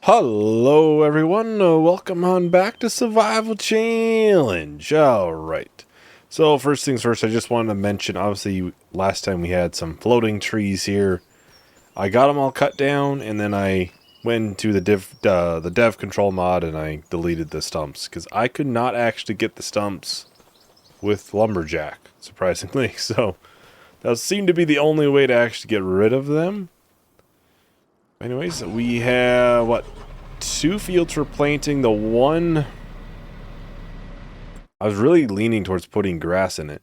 Hello everyone, welcome on back to Survival Challenge. Alright, so first things first, I just wanted to mention, obviously last time we had some floating trees here. I got them all cut down, and then I went to the dev control mod and I deleted the stumps, because I could not actually get the stumps with Lumberjack, surprisingly. So that seemed to be the only way to actually get rid of them. Anyways, we have, what, 2 fields for planting. The one, I was really leaning towards putting grass in it,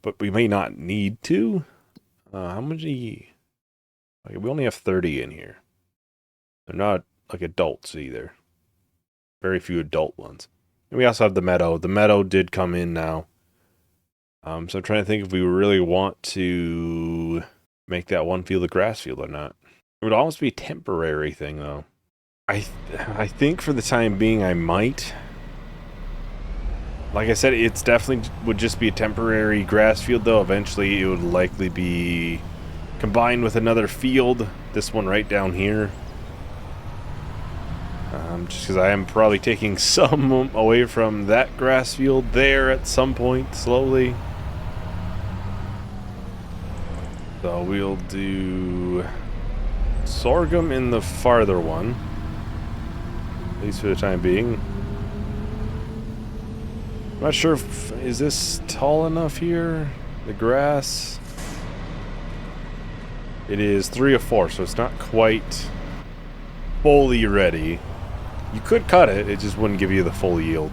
but we may not need to. How many? Okay, we only have 30 in here. They're not, like, adults either. Very few adult ones. And we also have the meadow. The meadow did come in now. So I'm trying to think if we really want to make that one field a grass field or not. It would almost be a temporary thing, though. I think for the time being, I might. Like I said, it's definitely would just be a temporary grass field, though. Eventually, it would likely be combined with another field. This one right down here. Just because I am probably taking some away from that grass field there at some point, slowly. So we'll do sorghum in the farther one, at least for the time being. I'm not sure if, is this tall enough here? The grass? It is 3 of 4, so it's not quite fully ready. You could cut it, it just wouldn't give you the full yield.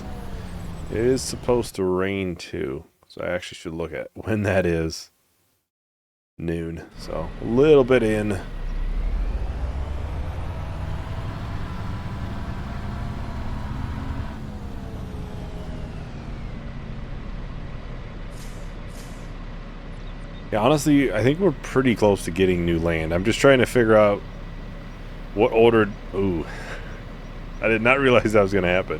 It is supposed to rain too, so I actually should look at when that is. Noon, so a little bit in. Yeah, honestly, I think we're pretty close to getting new land. I'm just trying to figure out what order... Ooh. I did not realize that was going to happen.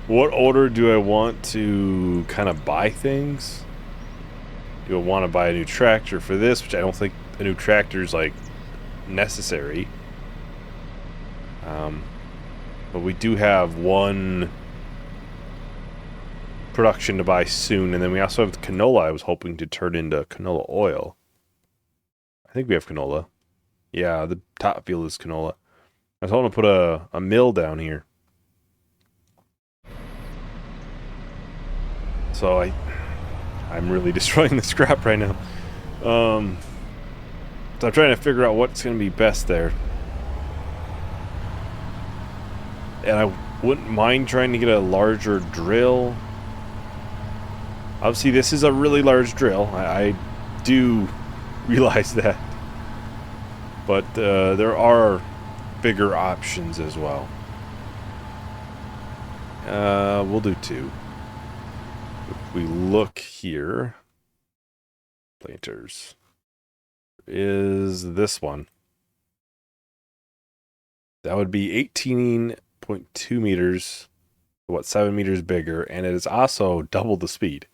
What order do I want to kind of buy things? Do I want to buy a new tractor for this, which I don't think a new tractor is, like, necessary. But we do have one production to buy soon, and then we also have canola I was hoping to turn into canola oil. I think we have canola. Yeah, the top field is canola. I was hoping to put a mill down here. So I'm really destroying the scrap right now. So I'm trying to figure out what's going to be best there. And I wouldn't mind trying to get a larger drill. Obviously, this is a really large drill. I do realize that. But there are bigger options as well. We'll do 2. If we look here, planters, is this one. That would be 18.2 meters, 7 meters bigger, and it is also double the speed.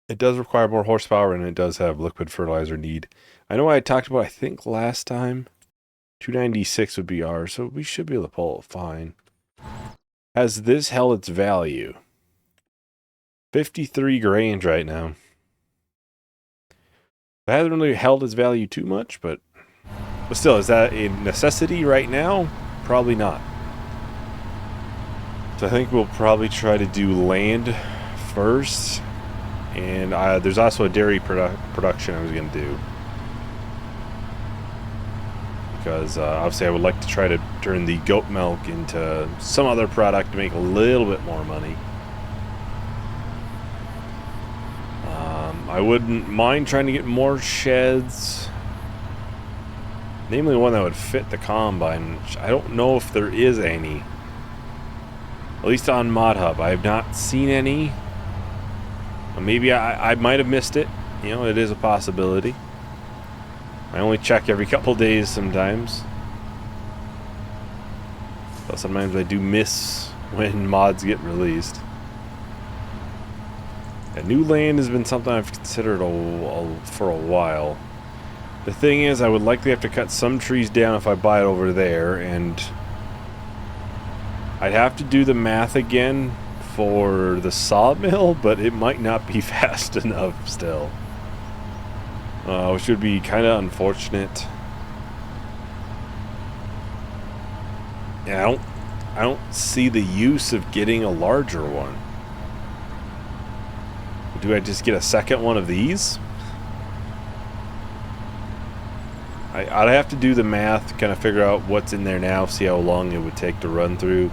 It does require more horsepower, and it does have liquid fertilizer need. I know I talked about, I think last time, 296 would be ours, so we should be able to pull it fine. Has this held its value? 53 grand right now. It hasn't really held its value too much, but still, is that a necessity right now? Probably not. So I think we'll probably try to do land first. And there's also a dairy production I was going to do. Because obviously I would like to try to turn the goat milk into some other product to make a little bit more money. I wouldn't mind trying to get more sheds. Namely one that would fit the combine, which I don't know if there is any. At least on ModHub. I have not seen any. Maybe I might have missed it. You know, it is a possibility. I only check every couple days sometimes. So sometimes I do miss when mods get released. And new land has been something I've considered for a while. The thing is, I would likely have to cut some trees down if I buy it over there, and I'd have to do the math again for the sawmill, but it might not be fast enough still. Which would be kind of unfortunate. Yeah, I don't see the use of getting a larger one. Do I just get a second one of these? I'd have to do the math, kind of figure out what's in there now, see how long it would take to run through,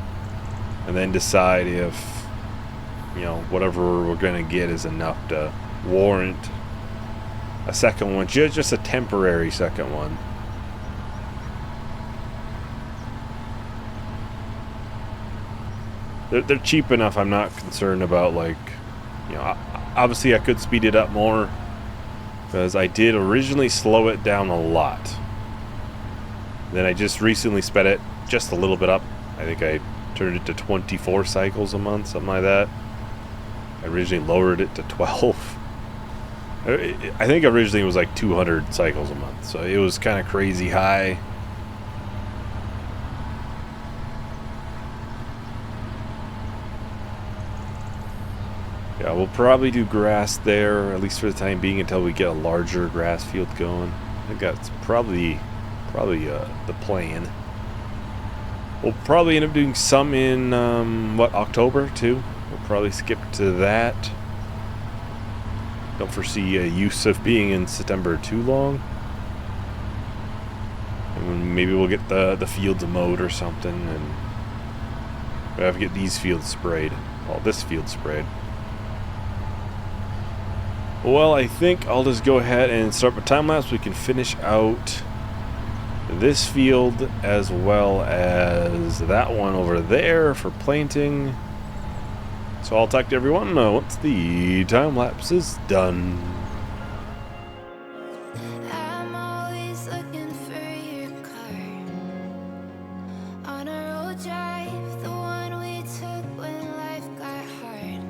and then decide if, you know, whatever we're going to get is enough to warrant a second one, just a temporary second one. They're cheap enough, I'm not concerned about, like, you know, obviously I could speed it up more, because I did originally slow it down a lot. Then I just recently sped it just a little bit up. I think I turned it to 24 cycles a month, something like that. I originally lowered it to 12. I think originally it was like 200 cycles a month, so it was kind of crazy high. Yeah, we'll probably do grass there, at least for the time being, until we get a larger grass field going. I think that's probably the plan. We'll probably end up doing some in, October, too. We'll probably skip to that. Don't foresee a use of being in September too long. And maybe we'll get the fields mowed or something, and we'll have to get these fields sprayed. Well, this field sprayed. Well, I think I'll just go ahead and start my time lapse. We can finish out this field as well as that one over there for planting. So I'll talk to everyone once the time lapse is done. I'm always looking for your car on a road drive, the one we took when life got hard.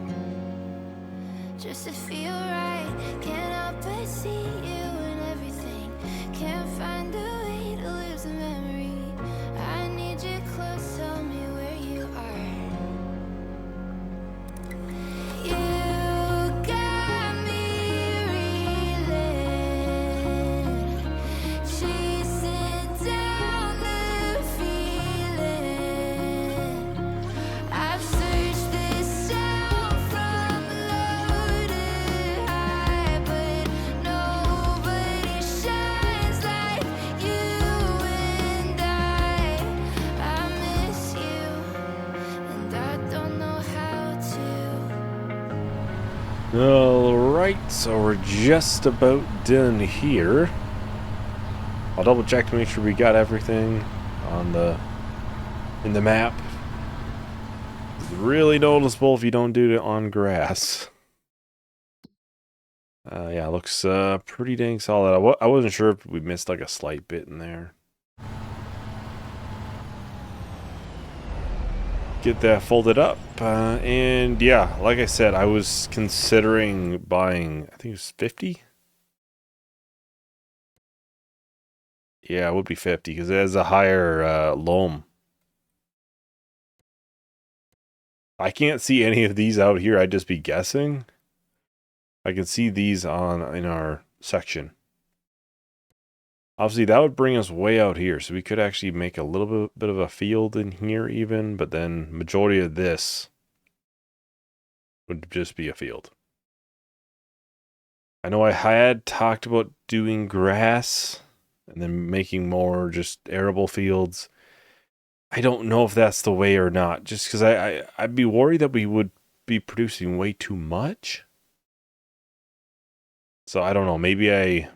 Just to feel right, can't help but see you in everything. Can't find a way to lose the memory. I need you close, tell me where you are. You got me reeling, chasing down the feeling. I've searched this town from low to high, but nobody shines like you and I miss you, and I don't know how to. Alright, so we're just about done here. I'll double check to make sure we got everything on in the map. It's really noticeable if you don't do it on grass. Yeah, it looks pretty dang solid. I wasn't sure if we missed like a slight bit in there. Get that folded up, and yeah, like I said, I was considering buying, I think it was 50? Yeah, it would be 50, because it has a higher loam. I can't see any of these out here, I'd just be guessing. I can see these in our section. Obviously, that would bring us way out here, so we could actually make a little bit of a field in here even, but then majority of this would just be a field. I know I had talked about doing grass and then making more just arable fields. I don't know if that's the way or not, just because I'd be worried that we would be producing way too much. So I don't know, maybe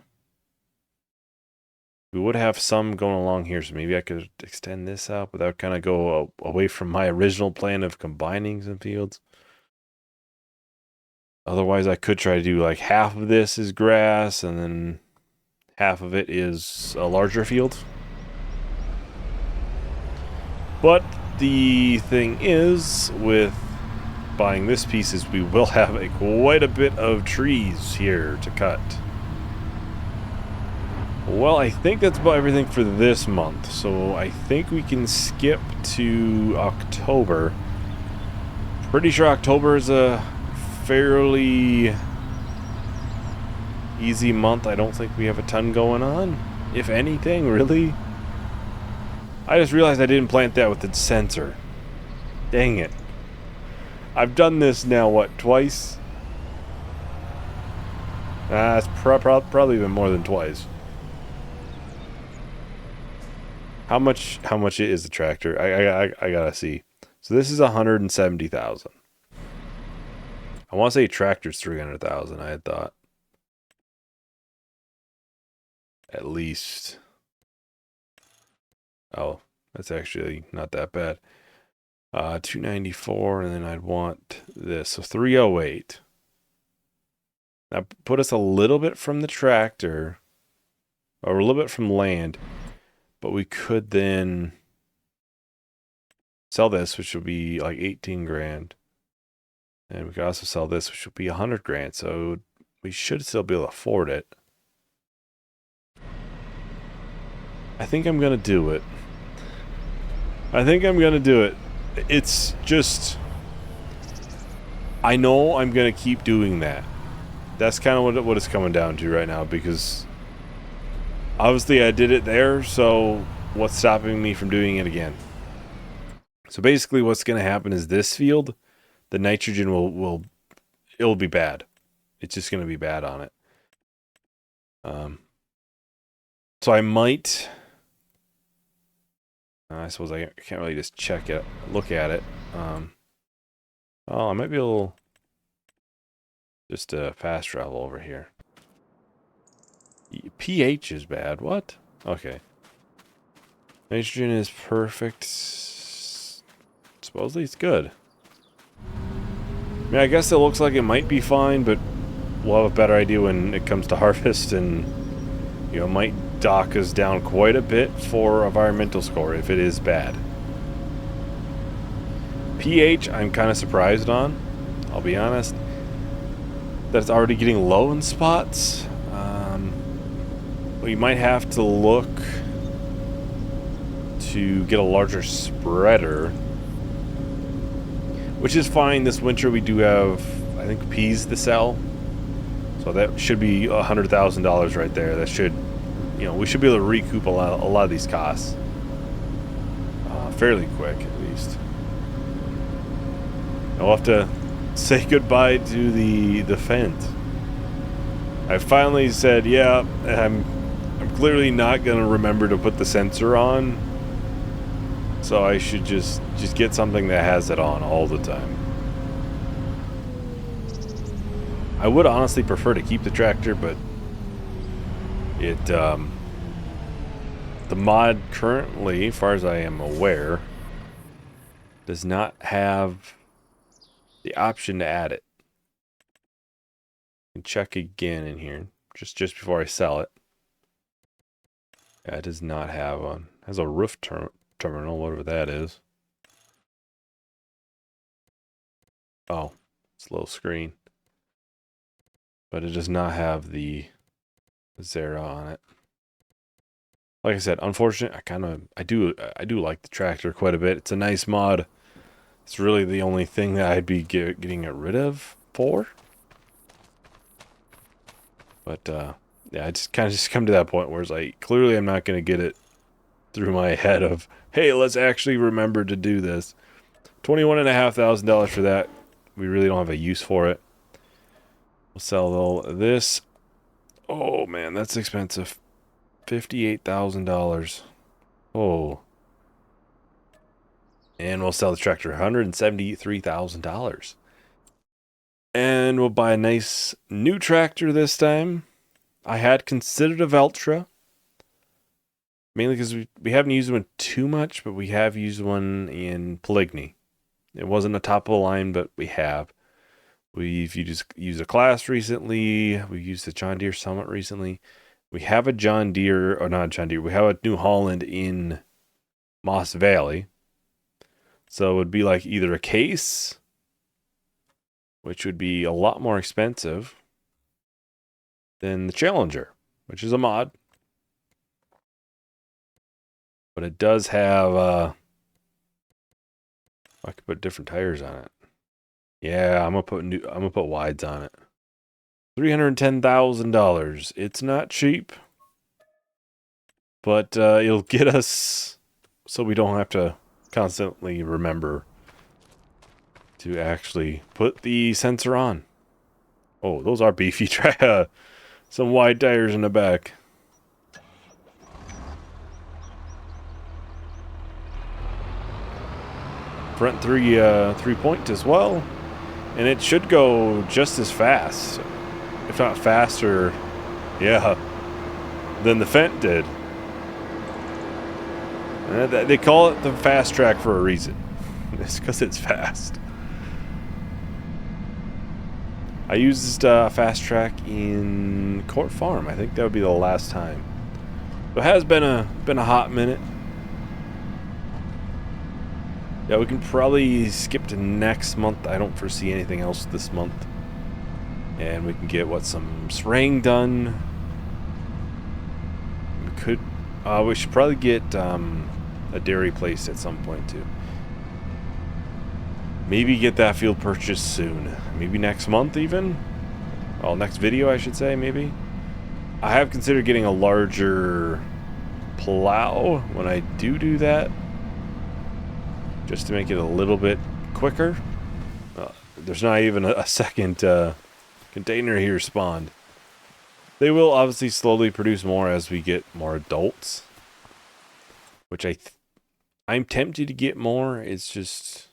we would have some going along here, so maybe I could extend this out, but that would kind of go away from my original plan of combining some fields. Otherwise, I could try to do like half of this is grass, and then half of it is a larger field. But the thing is, with buying this piece, is we will have quite a bit of trees here to cut. Well, I think that's about everything for this month. So I think we can skip to October. Pretty sure October is a fairly easy month. I don't think we have a ton going on. If anything, really. I just realized I didn't plant that with the sensor. Dang it. I've done this now, what, twice? It's probably been more than twice. How much is the tractor? I gotta see. So this is 170,000. I want to say tractor's 300,000. I had thought at least. Oh, that's actually not that bad. 294, and then I'd want this. So 308. Now put us a little bit from the tractor, or a little bit from land, but we could then sell this, which would be like 18 grand. And we could also sell this, which would be 100 grand. So we should still be able to afford it. I think I'm going to do it. It's just, I know I'm going to keep doing that. That's kind of what it's coming down to right now, because obviously I did it there, so what's stopping me from doing it again? So basically what's going to happen is this field, the nitrogen it'll be bad. It's just going to be bad on it. So I might, I suppose I can't really just look at it. Oh, I might be able just fast travel over here. pH is bad. What? Okay. Nitrogen is perfect. Supposedly it's good. I mean, I guess it looks like it might be fine, but we'll have a better idea when it comes to harvest, and you know, might dock us down quite a bit for environmental score if it is bad. pH, I'm kind of surprised on. I'll be honest. That it's already getting low in spots. We might have to look to get a larger spreader, which is fine. This winter we do have, I think, peas to sell, so that should be $100,000 right there. That should, you know, we should be able to recoup a lot of these costs fairly quick, at least. I'll have to say goodbye to the fence. I finally said, yeah, I'm clearly not gonna remember to put the sensor on, so I should just get something that has it on all the time. I would honestly prefer to keep the tractor, but it the mod currently, as far as I am aware, does not have the option to add it. I can check again in here just before I sell it. Yeah, it does not have one. It has a roof terminal, whatever that is. Oh, it's a little screen. But it does not have the Zera on it. Like I said, unfortunate. I do like the tractor quite a bit. It's a nice mod. It's really the only thing that I'd be getting it rid of for. But yeah, I just kind of come to that point where it's like, clearly I'm not going to get it through my head of, hey, let's actually remember to do this. $21,500 for that. We really don't have a use for it. We'll sell this. Oh man, that's expensive. $58,000. Oh. And we'll sell the tractor $173,000. And we'll buy a nice new tractor this time. I had considered a Veltra. Mainly because we haven't used one too much, but we have used one in Poligny. It wasn't a top of the line, but we have. We've used a Class recently. We used a John Deere Summit recently. We have a John Deere, or not John Deere, we have a New Holland in Moss Valley. So it would be like either a case, which would be a lot more expensive than the Challenger, which is a mod. But it does have, I could put different tires on it. Yeah, I'm gonna put wides on it. $310,000. It's not cheap, but it'll get us so we don't have to constantly remember to actually put the sensor on. Oh, those are beefy. Try some wide tires in the back. Front three point as well, and it should go just as fast, if not faster. Yeah, than the Fent did. They call it the fast track for a reason. It's because it's fast. I used fast track in Court Farm. I think that would be the last time. So it has been a hot minute. Yeah, we can probably skip to next month. I don't foresee anything else this month. And we can get some spraying done. We should probably get a dairy place at some point too. Maybe get that field purchased soon. Maybe next month even. Well, next video I should say maybe. I have considered getting a larger plow when I do that. Just to make it a little bit quicker. There's not even a second container here spawned. They will obviously slowly produce more as we get more adults. Which I'm tempted to get more. It's just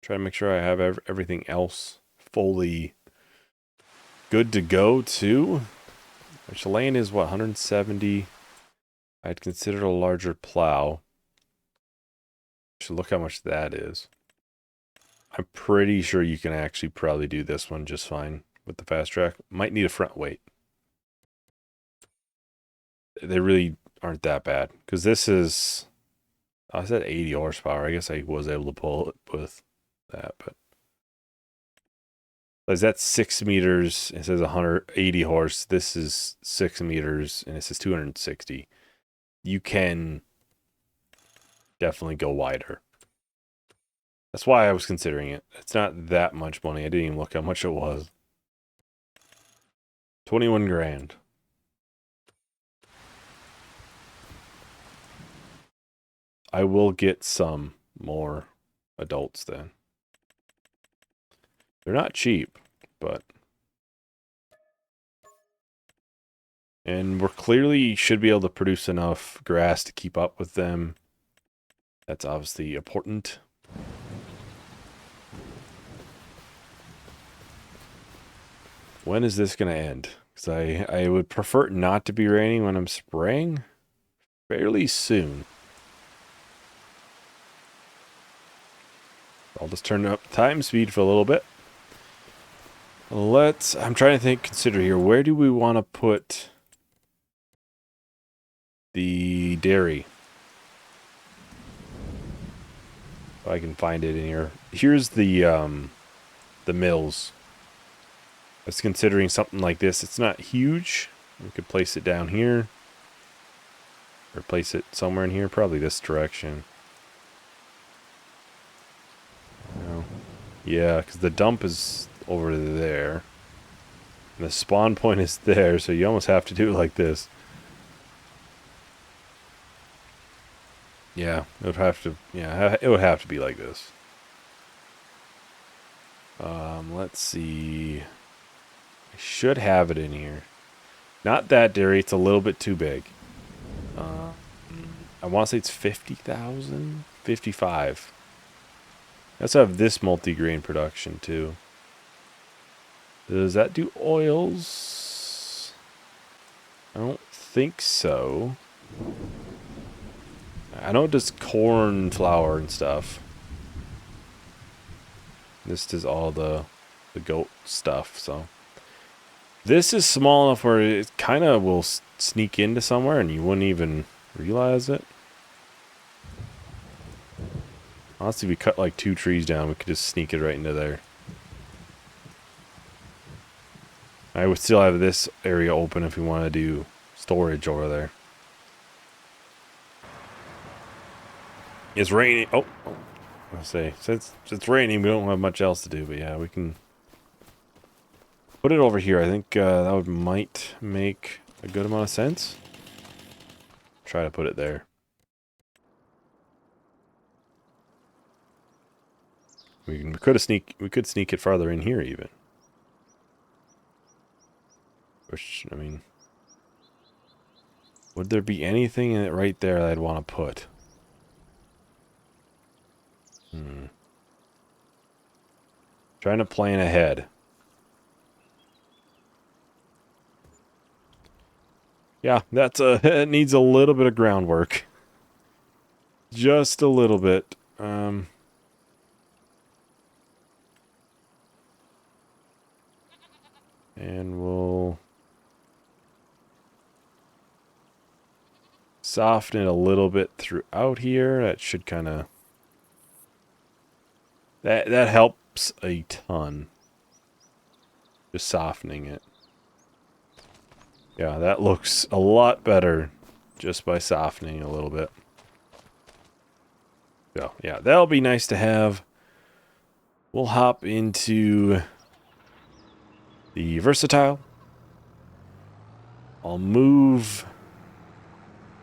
trying to make sure I have everything else fully good to go too. Which land is what, 170? I'd consider a larger plow. Should look how much that is. I'm pretty sure you can actually probably do this one just fine with the fast track. Might need a front weight. They really aren't that bad. Because this is... I said 80 horsepower. I guess I was able to pull it with that. But that's 6 meters. It says 180 horse. This is 6 meters. And it says 260. You can definitely go wider. That's why I was considering it. It's not that much money. I didn't even look how much it was. 21 grand. I will get some more adults then. They're not cheap, but... And we're clearly should be able to produce enough grass to keep up with them. That's obviously important. When is this going to end? Because I would prefer it not to be raining when I'm spraying. Fairly soon. I'll just turn up time speed for a little bit. I'm trying to consider here. Where do we want to put the dairy? If I can find it in here. Here's the mills. I was considering something like this. It's not huge. We could place it down here. Or place it somewhere in here. Probably this direction. No. Yeah, because the dump is over there. And the spawn point is there, so you almost have to do it like this. Yeah, it would have to be like this. Let's see. I should have it in here. Not that dairy, it's a little bit too big. I want to say it's 50,000? 55. Let's have this multi-grain production too. Does that do oils? I don't think so. I know it does corn flour and stuff. This does all the goat stuff, so. This is small enough where it kind of will sneak into somewhere and you wouldn't even realize it. Honestly, we cut like 2 trees down, we could just sneak it right into there. I would still have this area open if we want to do storage over there. It's raining. Oh, I'll say, since it's raining, we don't have much else to do, but yeah, we can put it over here. I think might make a good amount of sense. Try to put it there. We could sneak it farther in here even. Which, I mean, would there be anything in it right there that I'd want to put? Trying to plan ahead. Yeah, it needs a little bit of groundwork. Just a little bit. And we'll soften it a little bit throughout here. That should kind of... That helps a ton. Just softening it. Yeah, that looks a lot better just by softening a little bit. So, yeah, that'll be nice to have. We'll hop into the versatile. I'll move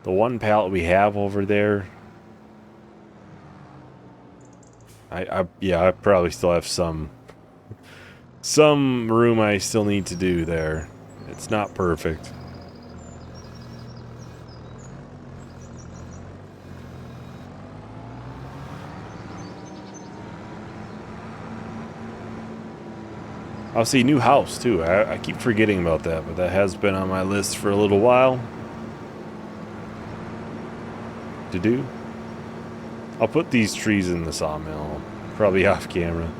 the one pallet we have over there. I probably still have some room I still need to do there. It's not perfect. I'll see new house too. I keep forgetting about that, but that has been on my list for a little while to do. I'll put these trees in the sawmill, probably off camera.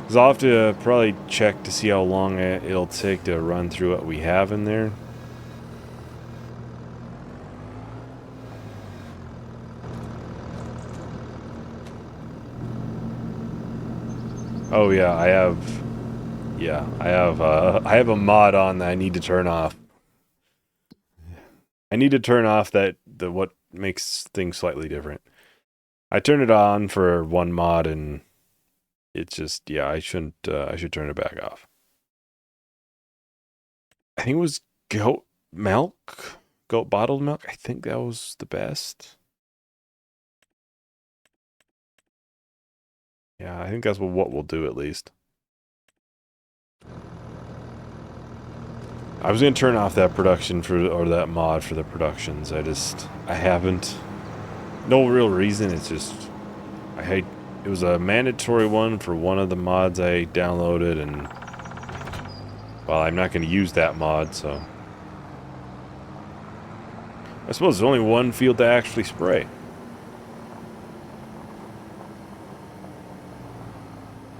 Because I'll have to probably check to see how long it'll take to run through what we have in there. Oh yeah, I have a mod on that I need to turn off. I need to turn off what makes things slightly different. I turned it on for one mod and it's just, yeah, I should turn it back off. I think it was goat milk, goat bottled milk. I think that was the best. Yeah, I think that's what we'll do at least. I was gonna turn off that production or that mod for the productions. I haven't. No real reason. It's just it was a mandatory one for one of the mods I downloaded, and well, I'm not gonna use that mod, so I suppose there's only one field to actually spray. It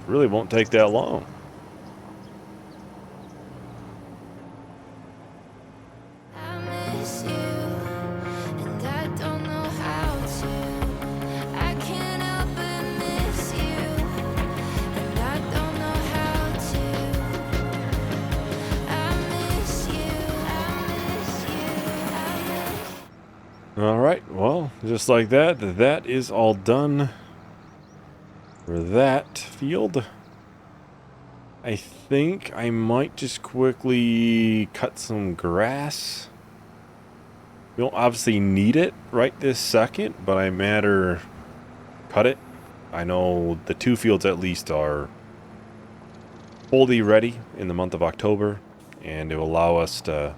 really won't take that long. Alright, well, just like that is all done for that field. I think I might just quickly cut some grass. We don't obviously need it right this second, but I matter cut it. I know the two fields at least are fully ready in the month of October, and it will allow us to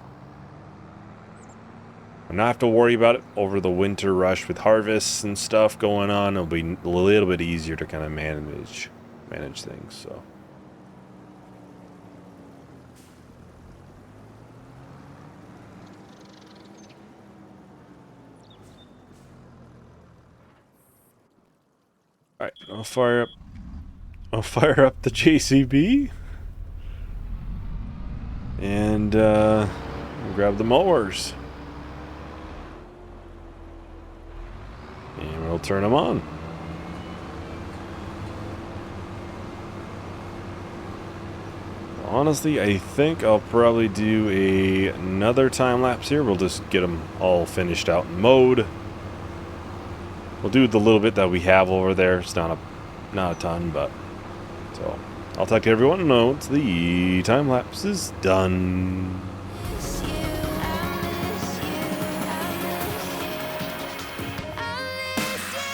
not have to worry about it over the winter rush with harvests and stuff going on. It'll be a little bit easier to kind of manage things, so. Alright, I'll fire up the JCB. And grab the mowers. And we'll turn them on. Honestly, I think I'll probably do another time lapse here. We'll just get them all finished out and mowed. we'll do the little bit that we have over there. It's not a ton, but so I'll talk to everyone once the time lapse is done. Miss you, I miss you, I miss you, I miss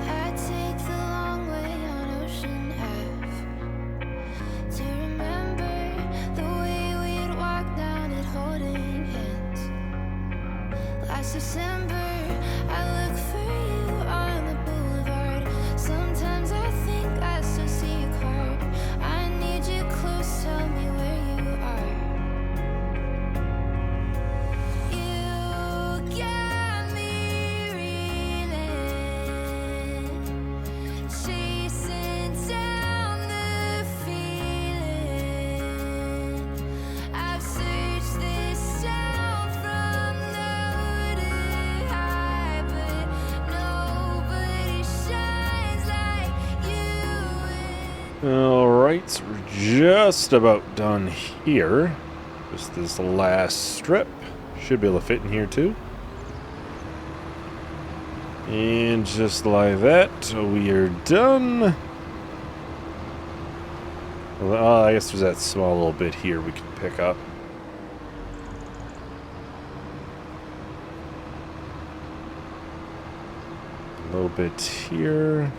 I take the long way on Ocean Ave to remember the way we'd walk down it holding hands. Last December, I look for you on the boulevard. Sometimes I think I still see your card. I need you close, tell me where you are. You got me reeling, chasing down the feeling. I've searched this town from low to high, but nobody shines like you. Alright, so we're just about done here. Just this last strip. Should be able to fit in here too. And just like that, we are done. Well, I guess there's that small little bit here we can pick up. A little bit here.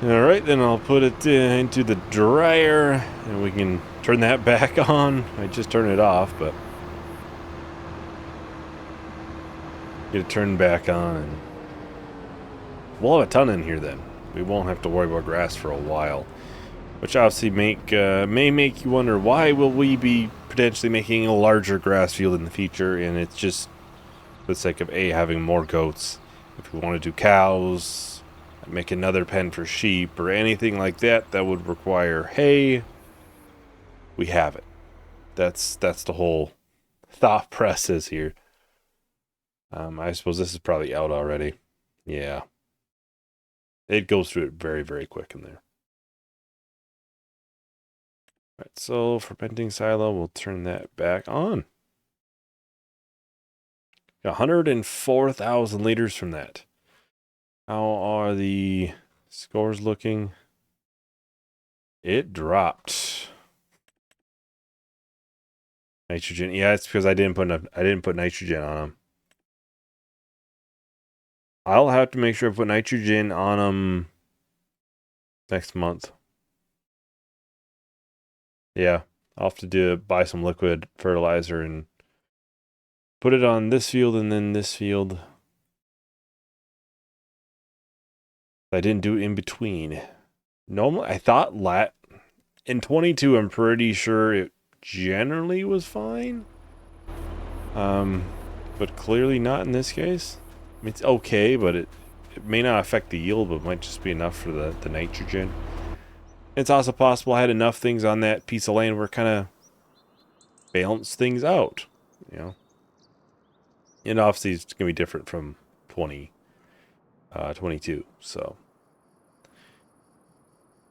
Alright, then I'll put it into the dryer and we can turn that back on. I just turned it off, but get it turned back on and we'll have a ton in here then. We won't have to worry about grass for a while. Which obviously may make you wonder, why will we be potentially making a larger grass field in the future? And it's just for the sake of having more goats. If we want to do cows, make another pen for sheep, or anything like that that would require hay, we have it. That's the whole thought process here. I suppose this is probably out already. Yeah. It goes through it very, very quick in there. Alright, so fermenting silo, we'll turn that back on. 104,000 liters from that. How are the scores looking? It dropped. Nitrogen. Yeah, it's because I didn't put nitrogen on them. I'll have to make sure I put nitrogen on them next month. Yeah, I'll have to buy some liquid fertilizer and put it on this field and then this field. I didn't do it in between. Normally, I thought in 22, I'm pretty sure it generally was fine. But clearly not in this case. I mean, it's okay, but it may not affect the yield, but it might just be enough for the nitrogen. It's also possible I had enough things on that piece of land where it kind of balanced things out, you know. And obviously it's going to be different from 22, so.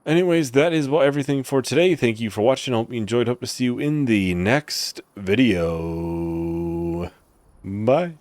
Anyways, that is everything for today. Thank you for watching. I hope you enjoyed. Hope to see you in the next video. Bye.